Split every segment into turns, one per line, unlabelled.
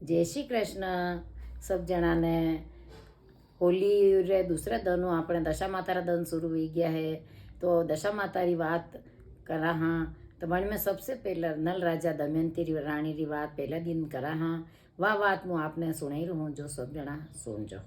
जय श्री कृष्ण सब जना ने। होली रे दूसरे दिन अपने दशा माता दिन शुरू हो गया है। तो दशा माता की बात करा हाँ। तो मन में सबसे पहले नल राजा दमयंती रानी की बात पहले दिन करा हाँ। वह बात मुँह आपने सुनाई रहूँ, जो सब जना सुन जो।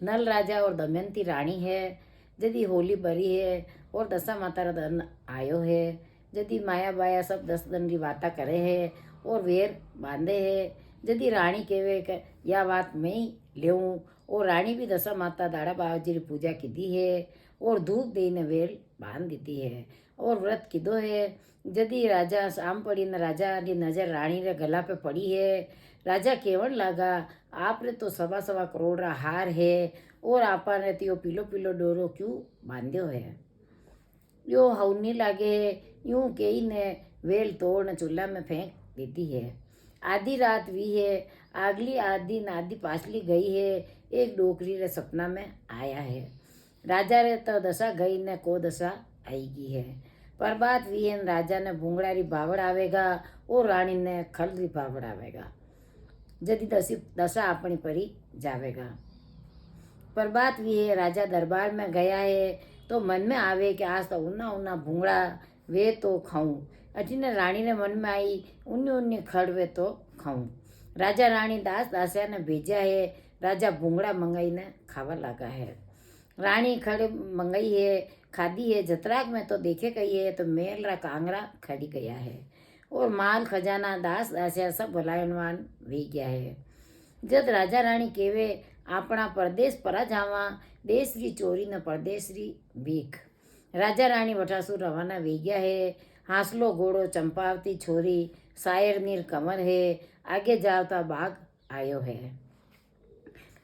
नल राजा और दमयंती रानी है। यदि होली भरी है और दशा माता का दिन आयो है। यदि माया बाया सब 10 दिन की बातें करे है और वेर बांधे है। यदि रानी कहवे यह बात मैं ही लेऊँ, और रानी भी दशा माता दाड़ा बाबाजी की पूजा की दी है और धूप देने वेल बांध दी है और व्रत कीधो है। यदि राजा शाम पड़ी न राजा की नजर रानी रे गला पे पड़ी है। राजा केवल लागा आप रे तो सवा सवा करोड़ रा हार है और आपा ने तो पीलो पीलो डोरो क्यों बांध्यो है। यो हवनी लागे यूं कही ने वेल तोड़ चूल्हा में फेंक देती है। आधी रात भी है, अगली आधी नादी पाछली गई है। एक डोकरी रे सपना में आया है। राजा रे तो दशा गई ने को दशा आएगी है। पर बात भी है, राजा ने भूंगड़ा री बावड़ आवेगा और रानी ने खल री बावड़ आवेगा। यदि दशा अपनी परी जावेगा। पर बात भी है, राजा दरबार में गया है तो मन में आवे कि आज तो उन्ना उन्ना भूंगड़ा वे तो खाऊं। अटीने रानी ने मन में आई उन्नी उन्नी खड़वे तो खाऊं। राजा रानी दास दासिया ने भेजा है। राजा भूंगड़ा मंगाई ने खावा लगा है। रानी खड़े मंगाई है, खादी है। जतराग में तो देखे गई है तो मेल रा कांगरा खड़ी गया है और माल खजाना दास दासिया सब भलायनवान वी गया है। जद राजा रानी केवे अपना परदेश परा जावा, देश री चोरी न परदेश री भीख। राजा रानी वठासु रवाना वे गया है। हासलो घोड़ो चंपावती छोरी, शायर नीर कमर है। आगे जावता बाघ आयो है।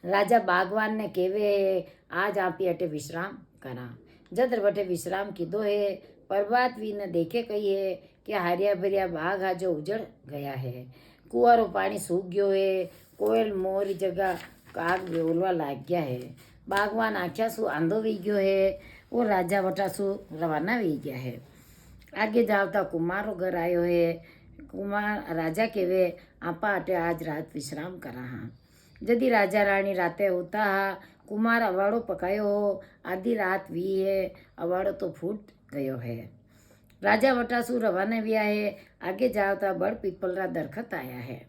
राजा बागवान ने केवे है आज आप अटे विश्राम करा। जद वटे विश्राम कीधो है। प्रभात वी ने देखे कही है कि हरिया भरिया बाग आज उजड़ गया है। कुआरो पानी सूख गयो है। कोयल मोर जगह काग बोलवा लाग गया है। बागवान आख्या सु आंधो वी गयो है और राजा वटासु रवाना वी गया है। आगे जावता कुमारो घर आयो है। कुमार राजा केवे आपा अटे आज रात विश्राम करा हाँ। यदि राजा रानी राते होता हा, कुमार अवाड़ो पकायो हो। आधी रात भी है, अवाड़ो तो फूट गयो है। राजा वटासु रवाना विया है। आगे जावता बड़ पीपल रा दरखत आया है।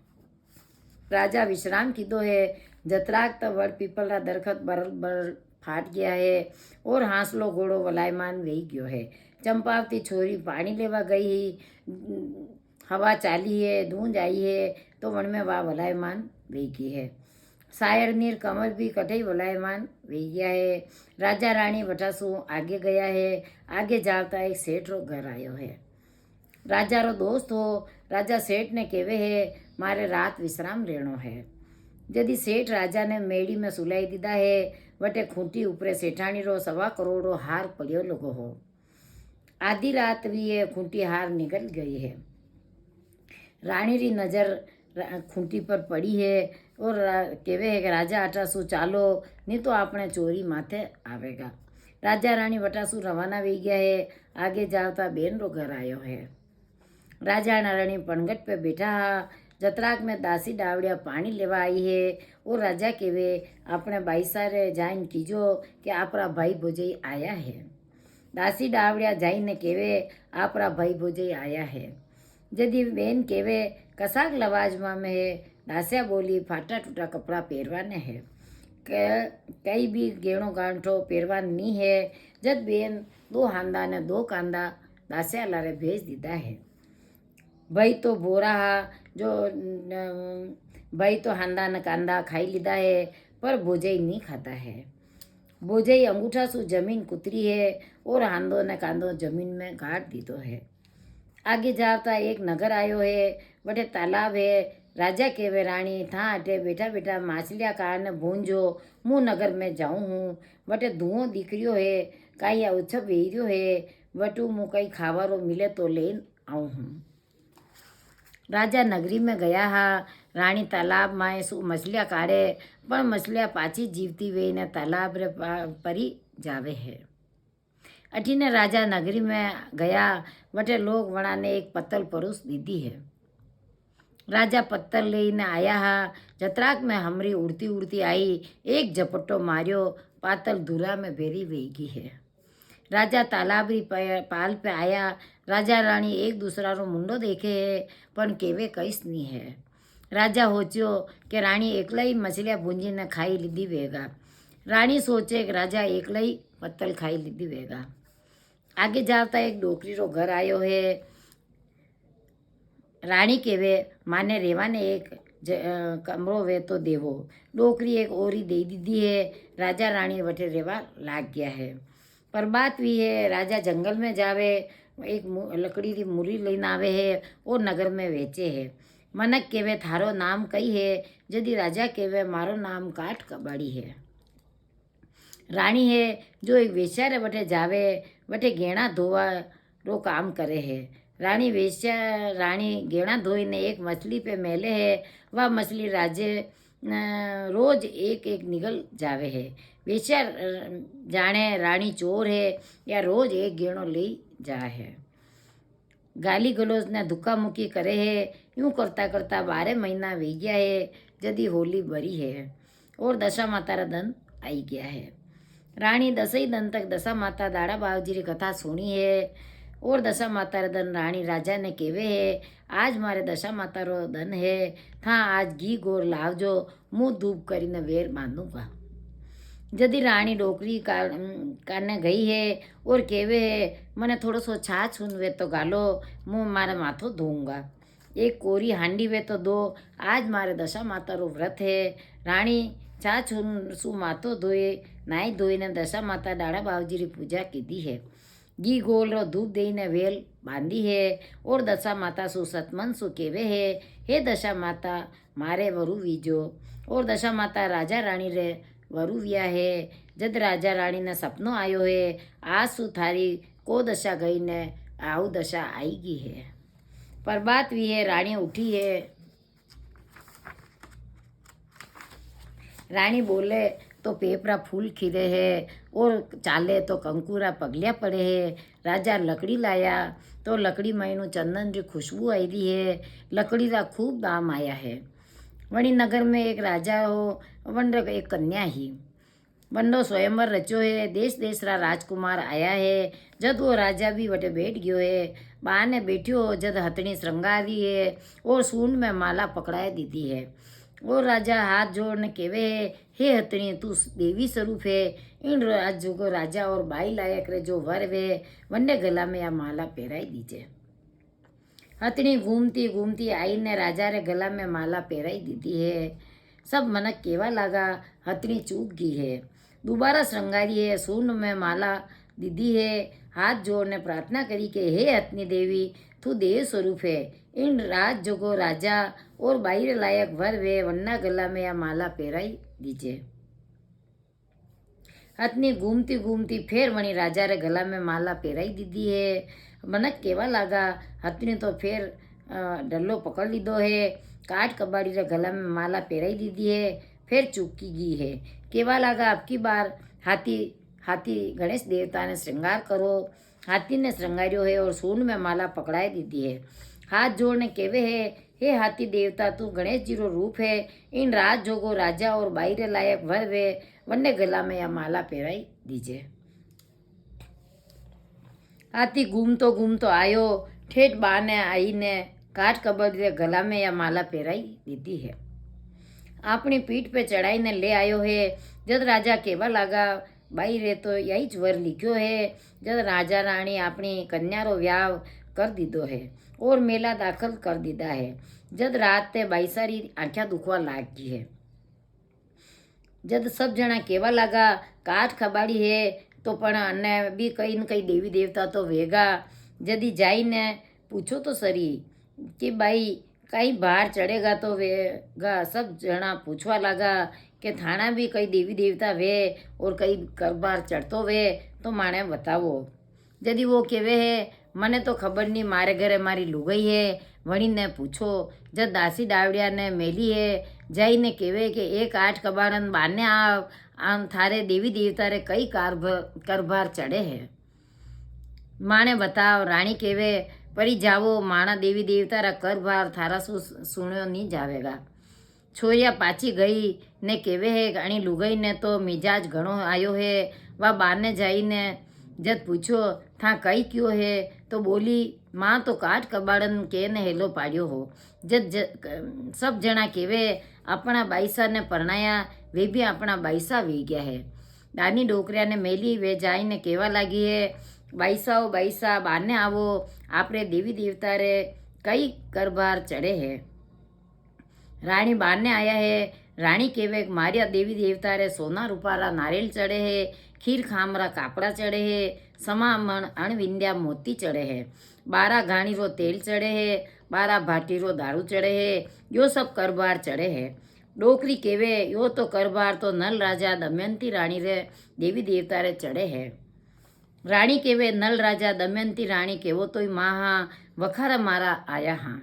राजा विश्राम कीधो है। जतराग तो बड़ पीपल रा दरखत बरल बरल फाट गया है और हांसलो घोड़ो वलायमान वही गयो है। चंपावती छोरी पानी लेवा गई ही, हवा चाली है, धूंज आई है तो वन में वह वलायमान वही गई है। शायर नीर कमर भी कठई वलायमान वही गया है। राजा रानी वटासु आगे गया है। आगे जावता एक सेठ रो घर आयो है। राजा रो दोस्त हो। राजा सेठ ने केवे है मारे रात विश्राम लेनो है। यदि सेठ राजा ने मेड़ी में सुलाई दीदा है। वटे खूंटी ऊपरे सेठानी रो सवा करोड़ो हार पड़ियो लोगो हो। आधी रात भी है, खूंटी हार निकल गई है। रानी री नजर खूंटी पर पड़ी है और केवे है कि राजा अटासु चालो नहीं तो आपने चोरी माथे आवेगा। राजा रानी वटासु रवाना वी गया है। आगे जावता बेन रो घर आयो है। राजा रानी पनगट पे बैठा हा। जतराग में दासी डावड़िया पानी लेवा आई है और राजा केवे अपने भाई सारे जाइन कीजो कि आपरा भाई भोजई आया है। दासी डावड़िया जाइन ने केवे आपरा भाई भोजई आया है। यदि बेन केवे कसाक लवाजमा में है। दासिया बोली फाटा टूटा कपड़ा पहरवाने है, कई भी गेणो गांठो पहरवान नहीं है। जद बेन 2 हांदा ने 2 कांदा दासिया लारे भेज दीदा है। भाई तो बोरा हा जो भाई तो हांदा न कांदा खाई लीधा है पर भोजई नहीं खाता है। भोजई अंगूठा सु जमीन कुतरी है और हांदो न कांदो जमीन में गाड़ दीधो है। आगे जावता एक नगर आयो है। वटे तालाब है। राजा केवे रानी था अटे बैठा बैठा माछलिया कारण भूंजो, मुँह नगर में जाऊँ हूँ। वटे धुओं दिखरियो है, कई उछप वेरियो है। वटू मुँह कई खावारो मिले तो लेन आऊँ हूँ। राजा नगरी में गया हा। रानी तालाब में सु मछलियाँ काढ़े पर मछलियाँ पाची जीवती वे ने तालाब रे परी जावे है। अठीने राजा नगरी में गया। वटे लोग वणा ने एक पत्तल परोस दीदी है। राजा पत्थर लेने आया हा, जतराक में हमरी उड़ती उड़ती आई, एक झपट्टो मारियो, पातल धूरा में भेरी वेगी है। राजा तालाबरी पाल पे आया, राजा राणी एक दूसरा रो मुंडो देखे है, पण केवे कईस नहीं है। राजा होच्यो कि राणी एकला ही मछलियाँ भूंजी ने खाई लीधी वेगा। राणी सोचे कि राजा एकला ही पत्तल खाई लीधी वेगा। आगे जाता एक डोकरी रो घर आयो है। राणी केवे माने रेवाने एक कमरो वे तो देवो। डोकरी एक ओरी दे दीदी है। राजा राणी वठे रेवा लाग गया है। पर बात भी है, राजा जंगल में जावे, एक लकड़ी की मूरी लेने आवे है और नगर में वेचे है। मनक केवे थारो नाम कई है, यदि राजा केवे मारो नाम काठ कबाड़ी है। राणी है जो एक वेश्या रे वठे जावे, वठे गेणा धोवा रो काम करे है। राणी वेश्या राणी गेणा धोईने एक मछली पे मेले है। वह मछली राजे रोज एक एक निगल जावे है। वेश्या जाने राणी चोर है या रोज एक गेणो ले जा है। गाली गलोज ने धुक्का मुक्की करे है। यूं करता करता 12 महीना वे गया है। जदी होली बरी है और दशा माता रा दन आई गया है। राणी 10 दिन तक दशा माता दाड़ा बाबूजी री कथा सुनी है और दशा माता रा दन राणी राजा ने केवे है, आज मारे दशा माता रो दन है, था आज घी गोर लावजो, मुँह धूप करीने वेर बांधूंगा। जदी राणी डोकरी काने गई है और केवे है, मने थोड़ो सो छाछ वे तो गालो, मुँह मारे माथो धोऊंगा। एक कोरी हांडी वे तो दो, आज मारे दशा माता रो व्रत है। राणी छाछ सु माथो धोए, नाई धोईने दशा माता डाड़ा बाबूजी री पूजा कीधी है। घी गोल रो धूप देने वेल बांधी है और दशा माता सु सतमन सु केवे है, हे दशा माता मारे वरु वीजो। और दशा माता राजा राणी रे वरु विया है। जद राजा राणी ने सपनो आयो है, आज सु थारी को दशा गई ने आऊ दशा आईगी है। पर बात भी है, राणी उठी है। राणी बोले तो पेपरा फूल खिले है और चाले तो कंकुरा पगलिया पड़े है। राजा लकड़ी लाया तो लकड़ी में चंदन की खुशबू आई दी है। लकड़ी का खूब दाम आया है। वणी नगर में एक राजा हो, वंड एक कन्या ही। वंडो स्वयंवर रचो है, देश देश रा राजकुमार आया है। जद वो राजा भी वटे बैठ गयो है, बाने बैठ्यो जद हथनी श्रृंगारी है और सूंड में माला पकड़ाए दीदी है। और राजा हाथ जोड़ने केवे है, हे हथनी तू देवी स्वरूप है, इन राज को राजा और बाई लायक रे जो वर वे वंडे गला में या माला पहराई दीजे। हथनी घूमती घूमती आई ने राजा रे गला में माला पहराई दीदी है। सब मनक केवा लगा, हथनी चूक गई है। दोबारा श्रृंगारी है, सूंड में माला दीदी है। हाथ जोड़ने प्रार्थना करी के हे हथनी देवी तू देव स्वरूप है, इन राज जोगो राजा और बाहर लायक वर वे वन्ना गला में या माला पहराई दीजिए। हथनी घूमती घूमती फिर वणी राजा रे गला में माला पहराई दीदी है। मनक केवा लगा, हथनी तो फिर डल्लो पकड़ लीधो है। काठ कबाड़ी रे गला में माला पहराई दीदी है, फिर चूकी गई है। केवा लगा, अब की बार हाथी गणेश देवता ने श्रृंगार करो। हाथी ने श्रृंगारियो है और सूंड में माला पकड़ाई दीदी है। हाथ जोड़ने केवे है, हे हाथी देवता तू गणेश जी रो रूप है, इन राज जोगो राजा और बाहर लायक वर वे वन्ने गला में या माला पहराई दीजिए। हाथी घूमतो आयो, ठेठ बाने आई ने काठ कबड्डी रे गला में या माला पहराई दीदी है। अपनी पीठ पे चढ़ाई ने ले आयो है। जद राजा केवा लगा, बाई रे तो यही ज वर लिखियो है। जद राजा राणी अपनी कन्या रो व्याह कर दीदो है और मेला दाखिल कर दीदा है। जद रात ते बाई सारी आँख्या दुखवा लाग गई है। जद सब जना केवा लगा, काठ खबाड़ी है तो पण अने भी कई न कई देवी देवता तो वेगा। जदी जाई ने पूछो तो सरी कि भाई कहीं बाहर चढ़ेगा तो वेगा। सब जना पूछवा लगा कि थाना भी कई देवी देवता वे और कई कर बार चढ़तो वे तो माने बतावो। यदि वो केवे है, मने तो खबर नहीं, मारे घरे मारी लुगाई है, वणी ने पूछो। जब दासी डावड़िया ने मेली है, जाई ने केवे कि एक आठ कबाड़न बाने आम थारे देवी देवता रे कई करभार चढ़े है, माने बताओ। राणी केवे परी जावो माणा देवी देवता रा कर भार थारा सुण्यो नहीं जावेगा। छोरिया पाची गई ने केवे है अणी लुगाई ने तो मिजाज घणो आयो है। वह बाने जाईने जद पूछो था कई क्यों है तो बोली माँ तो काट कबाड़न के ने हेलो पाड़ियो हो। सब जना केवे अपना बाईसा ने परणाया वे भी अपना बाईसा वी गया है। दानी डोकरिया ने मेली वे जाईने केवा लागी है बाईसाओ बाईसा बाने आवो आपरे देवी देवता रे कई करबार चढ़े है। रानी बारने आया है। रानी केवे मारिया देवी देवता रे सोना रूपारा नारियल चढ़े है, खीर खामरा कापड़ा चढ़े है, समा मण अणविंद्या मोती चढ़े है, 12 घाणी रो तेल चढ़े है, 12 भाटी रो दारू चढ़े है। यो सब करबार चढ़े है। डोकरी केवे यो तो करबार तो नल राजा दमयंती रानी रे देवी देवता रे चढ़े है। रानी केवे नल राजा दमयंती रानी केवो तो माहा वखारा मारा आया हाँ।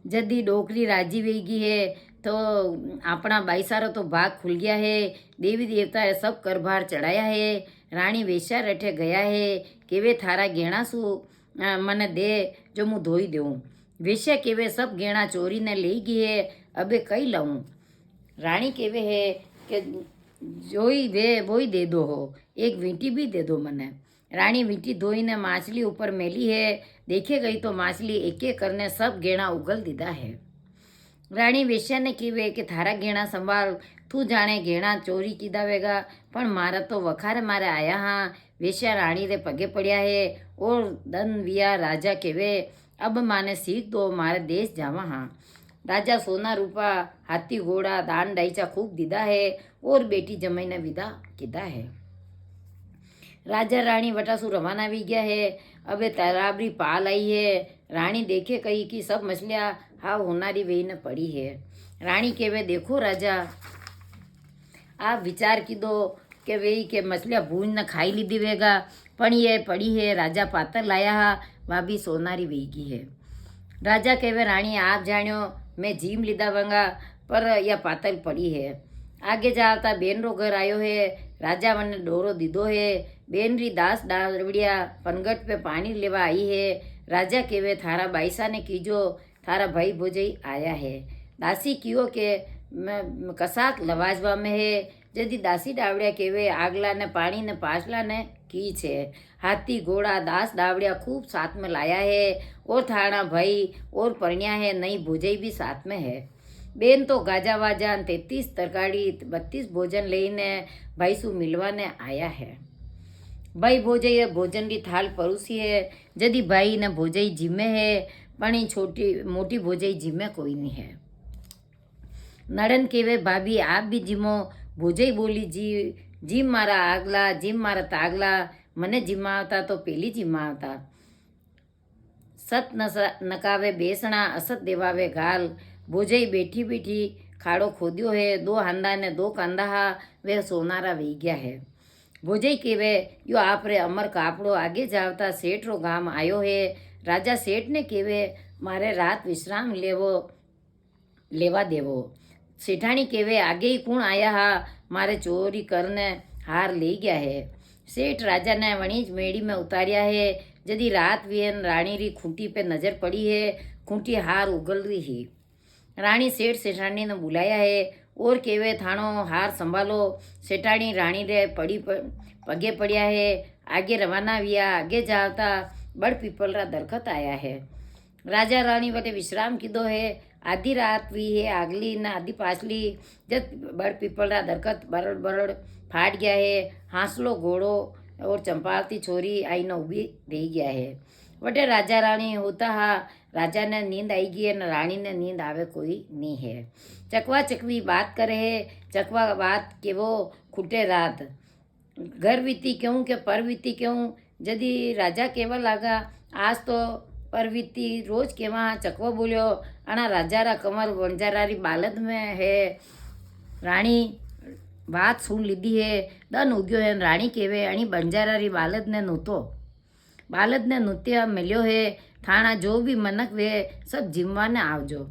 जदी डोकरी राजी वेगी है तो अपना बाईसारो तो भाग खुल गया है। देवी देवता ए सब करभार चढ़ाया है। रानी वेश्या रठे गया है केवे थारा गेणा सु मने दे जो मुँ धोई देऊँ। वेश्या केवे सब गेणा चोरी ने ले गई है अबे कई लाऊं। रानी केवे है कि जोई वे वोई दे दो हो, एक वींटी भी दे दो मने। रानी वींटी धोई ने माछली ऊपर मेली है। देखे गई तो माछली एक एक करने सब गेणा उगल दीदा है। रानी वेश्या ने कीवे कि थारा गेणा संभाल तू जाने गेणा चोरी कीधा वेगा पण मारा तो वखारे मारे आया हाँ। वेश्या रानी रे पगे पड़िया है और दन विया राजा केवे अब माने सीख दो मारे देश जावा हाँ। राजा सोना रूपा हाथी घोड़ा दान डाईचा खूब दीदा है और बेटी जमाई ने विदा कीधा है। राजा रानी वटासु रवाना भी गया है। अबे तराबरी पाल आई है। रानी देखे कही कि सब मछलियाँ हाव होनारी वही ने पड़ी है। रानी केवे देखो राजा आप विचार की दो के वही के मछलियाँ भून न खाई ली वेगा पण ये पड़ी है। राजा पातर लाया हा वह भी सोनारी वेगी है। राजा केवे रानी आप जाण्यो मैं जीम लीधा वंगा पर यह पातल पड़ी है। आगे जाता बेन रो घर आयो है। राजा वने डोरो दीदो है। बेन री दास डावड़िया पनगट पे पानी लेवा आई है। राजा केवे थारा बाईसा ने कीजो थारा भाई भोजई आया है। दासी कियो के कसाक लवाजवा में है। जदी दासी डावड़िया केवे आगला ने पानी ने पाछला ने की छे। हाथी घोड़ा दास डावड़िया खूब साथ में लाया है और थाना भाई और परण्या है नई भोजई भी साथ में है। बेन तो गाजा वाजा 33 तरकारी 32 भोजन लईने भाई सु मिलवा ने आया है। भाई भोजई भोजन की थाल परोसी है। जदी भाई ने भोजई जिम्मे है पण छोटी मोटी भोजई जिम्मे कोई नहीं है। नड़न केवे भाभी आप भी जिमो। भोजई बोली जी जिम मारा आगला जिम मारा तागला मने जिमावता तो पेली जिमावता। सत नकावे बेसणा असत देवावे गाल। भोजई बैठी बैठी खाड़ो खोद्यो है। 2 हांदा ने 2 कांदा हा वे सोनारा वी गया है। भोजई केवे यो आपरे अमर कापड़ो आगे जावता सेठ रो गाम आयो है। राजा सेठ ने केवे मारे रात विश्राम लेवा देवो। सेठानी केवे आगे ही कौन आया हा मारे चोरी करने हार ले गया है। सेठ राजा ने वणीज मेड़ी में उतारिया है। जदी रात विहन रानी री खूंटी पे नजर पड़ी है। खूंटी हार उगल रही ही। रानी सेठ सेठानी ने बुलाया है और केवे थानो हार संभालो। सेठानी रानी रे पगे पड़िया है। आगे रवाना विया। आगे जाता बड़ पीपल रा दरखत आया है। राजा रानी वटे विश्राम कीधो है। आधी रात भी है आगली न आधी पाछली। जब बड़ पीपल रा दरखत बरड़ बरड़ फाट गया है। हांसलो घोड़ो और चंपावती छोरी आई न उभी रही गया है। वटे राजा रानी होता हा। राजा ने नींद आई गई है न रानी ने नींद आवे कोई नहीं है। चकवा चकवी बात करे है। चकवा बात के वो खुटे रात घर बीती क्यों के पर बीती क्यों। जदी राजा केवा लागा आज तो परवीती रोज केवा चकवा बोलियो अणा राजा रा कमर वंजारा री बालद में है। रानी बात सुन लीधी है। दन उग्यो है। रानी केवे अणी बंजारा री बालद ने नृत्य मिल्यो है। थाना जो भी मनक वे सब जिमवा ने आवजो।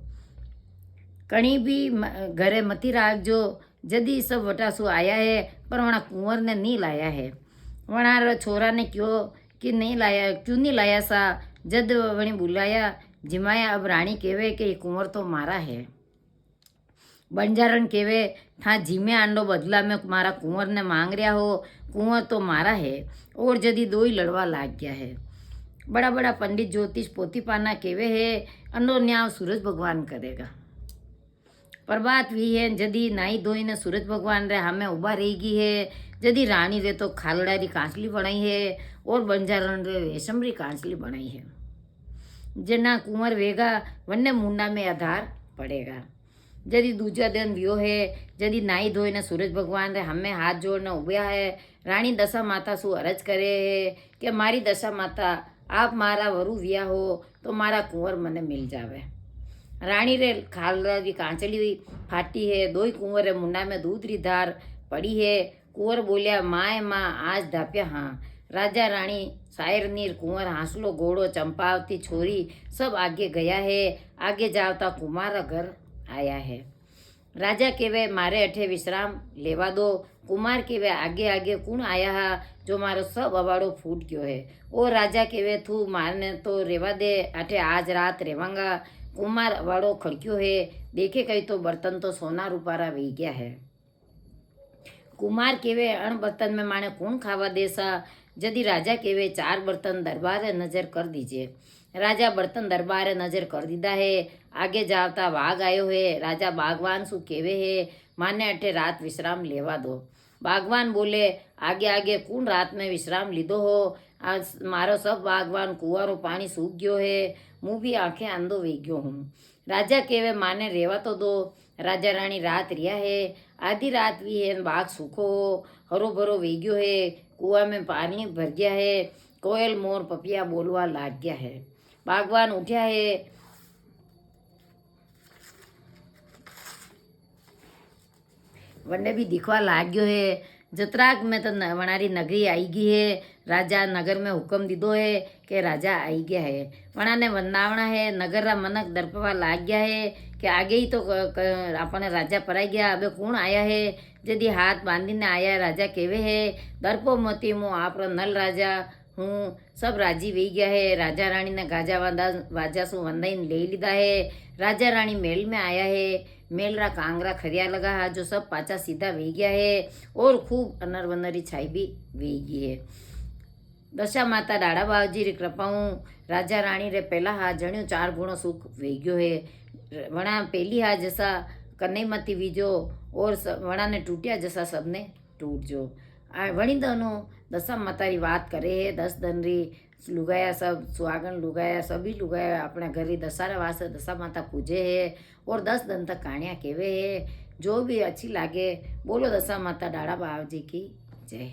कणी भी घरे मती राखजो। जदी सब वटासु आया है पर वणा कुंवर ने नहीं लाया है। वणार छोरा ने क्यों कि नहीं लाया, क्यों नहीं लाया सा। जद वणी बुलाया जिमाया, अब रानी कहेवे कि कुंवर तो मारा है। बंजारण कहेवे था जीमे आंडो बदला में मारा कुंवर ने मांग रहा हो, कुंवर तो मारा है। और जदी दो ही लड़वा लाग गया है। बड़ा बड़ा पंडित ज्योतिष पोती पाना कहेवे है अंडो न्याय सूरज भगवान करेगा। पर बात वी है जदी नाई धोई ने सूरज भगवान रे हमें उबा रहेगी है। जदी रानी रे तो खालड़ा री कांचली बनाई है और बंजारण रे रेशम री कांचली बनाई है। जना कुंवर वेगा वन्ने मुंडा में आधार पड़ेगा। जदी दूजा दिन वियो है, जदी नाई धोई ने सूरज भगवान रे हमें हाथ जोड़ने उब्या है। रानी दशा माता सु अरज करे है कि मारी दशा माता आप मारा वरु विया हो तो मारा कुंवर मने मिल जावे। रानी रे खालरा री कांचली फाटी है, दोई कुंवर रे मुंडा में दूध री धार पड़ी है। कुंवर बोलिया माए माँ आज धाप्या हाँ। राजा रानी शायर नीर कुंवर हांसलो घोड़ो चंपावती छोरी सब आगे गया है। आगे जावता कुमार घर आया है। राजा केवे मारे अठे विश्राम लेवा दो। कुमार केवे आगे आगे कौन आया है जो मारो सब अवाड़ो फूट गयो है। और राजा केवे थू मारने तो रेवा दे, अठे आज रात रेवांगा। कुमार अवाड़ो खड़क्यो है, देखे कहीं तो बर्तन तो सोना रूपारा वी गया है। कुमार केवे अण बर्तन में माने कौन खावा देसा। जदी राजा केवे 4 बर्तन दरबार नजर कर दीजिए। राजा बर्तन दरबार नजर कर दीदा है। आगे जावता वाघ आयो है। राजा बागवान सु केवे है माने अठे रात विश्राम लेवा दो। बागवान बोले आगे आगे कौन रात में विश्राम लीधो हो। आज मारो सब बागवान कुआरो पानी सूख गयो है, मुँह भी आंखें अंधो वे गयो हूँ। राजा केवे माने रेवा तो दो। राजा रानी रात रिया है, आधी रात भी है, बाग सूखो हो, हरो भरो वे गयो है, कुआ में पानी भर गया है, कोयल मोर पपिया बोलवा लाग गया है। बागवान उठ्या है, वने भी दिखवा लाग गयो है। जतराक में तो वनारी नगरी आई गई है। राजा नगर में हुक्म दीदो है कि राजा आई गया है। वना ने वंदावना है। नगर रा मनक दरपवा लाग गया है कि आगे ही तो अपने राजा पराई गया, अबे कौन आया है। जदी हाथ बांधीने आया राजा केवे है दरपो मती मु आप नल राजा हूँ। सब राजी वी गया है। राजा रानी ने गाजा वाजा सु वंदाईने ले लीधा है। राजा रानी मेल में आया है। मेल रा कांगरा खरिया लगा है जो सब पाचा सीधा वे गया है और खूब अनर वनरी छाई भी वे गई है। दशा माता डाड़ा बावजी री कृपाऊं राजा रानी रे पहला हाथ जण्यो 4 गुणों सुख वे गयो है। वणा पहली हाथ जैसा कन्हई मती वीजो और वणा ने टूटिया जैसा सबने टूट जो। वणी दोनों दशा माता री बात करे है। 10 दिन री लुगाया सब सुहागन लुगाया सभी लुगाया अपने घर री दशहरा वास्ते दशा माता पूजे है और 10 दिन तक कहानियाँ केवे है। जो भी अच्छी लागे बोलो दशा माता डाड़ा बाव जी की जय।